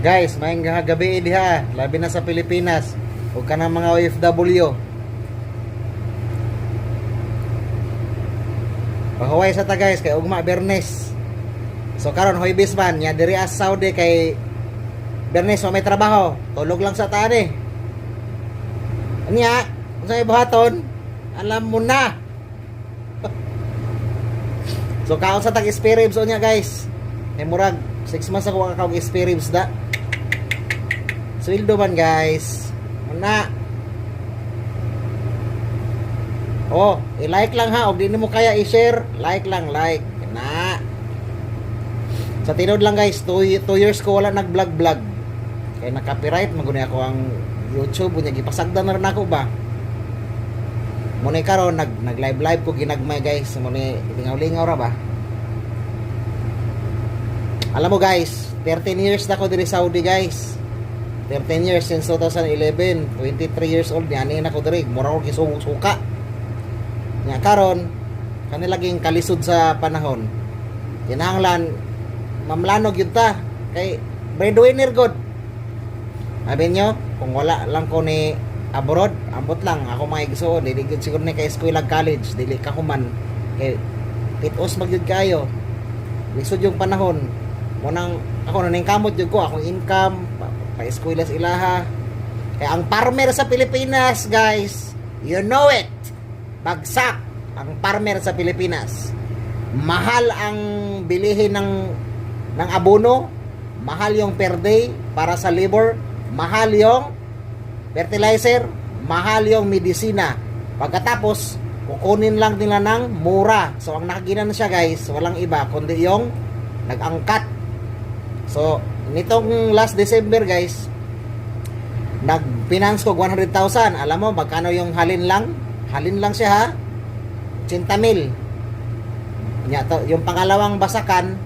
Guys, maayong gabi diha, labi na sa Pilipinas. Huwag ka ng mga OFW. Pahuway sa ta guys kay ugma Bernes. So karon Huwebes man nya diri as Saudi kay Bernes may trabaho. Tulog lang sa taan eh. Anya, unsay buhaton? Alam mo na. So kaon sa tag experience niya guys. May murag 6 months ako kakaong experience da. Sweldo man guys. Muna. Oh, i-like lang ha. O di mo kaya i-share, like lang, like. Na. Sa tinod lang guys, 2 years ko wala nag-vlog. Kaya na-copyright, maguni ako ang YouTube. Bunya, gipasagdan na rin ako ba? Muna karon nag-live ko ginagmay guys. Muna, lingaw-lingaw ra ba? Alam mo guys, 13 years na ako diri Saudi guys. 13 years since 2011. 23 years old yan na ako diri. Mura ko gisuka. Nya karon kanilaging kalisod sa panahon. Kinahanglan mamlanog yun ta kay breadwinner god. Sabi nyo, kung wala lang ko ni abroad, ambot lang ako mga igsuon, dili gud siguro ni kay school ag college, dili ka human kay pitos magyud kayo. Lisod yung panahon. Munang ako naning kamot jud ko akong income pa school sa ilaha. Kaya ang farmer sa Pilipinas, guys, you know it. Bagsak ang farmer sa Pilipinas. Mahal ang bilihin ng abono, mahal yung per day para sa labor, mahal yung fertilizer, mahal yung medisina. Pagkatapos, kukunin lang nila ng mura. So, ang nakaginan siya guys, walang iba, kundi yung nag-angkat. So, nitong last December guys, nag-finance ko 100,000. Alam mo, magkano yung halin lang? Halin lang siya ha, 80,000. Yung pangalawang basakan,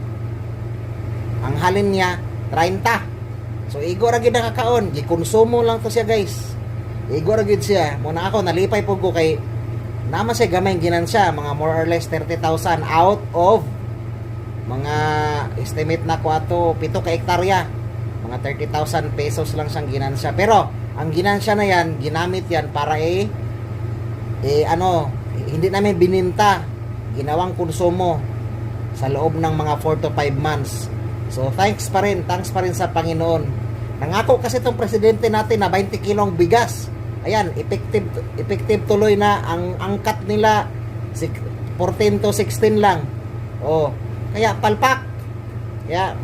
ang halin niya 30. So igo ra gid nakakaon, gikonsumo lang to siya guys. Igo ra gid siya. Muna ako nalipay po ko kay naman siya gamay ginansya, mga more or less 30,000 out of mga estimate na ko ato 7 ka hektarya. Mga 30,000 pesos lang siyang ginansya. Pero ang ginansya na yan, ginamit yan para hindi namin bininta, ginawang konsumo sa loob ng mga 4 to 5 months. So thanks pa rin sa Panginoon. Nangako kasi itong presidente natin na 20 kilong bigas. Ayan, effective tuloy na ang angkat nila 14 to 16 lang. Oh, kaya palpak. Kaya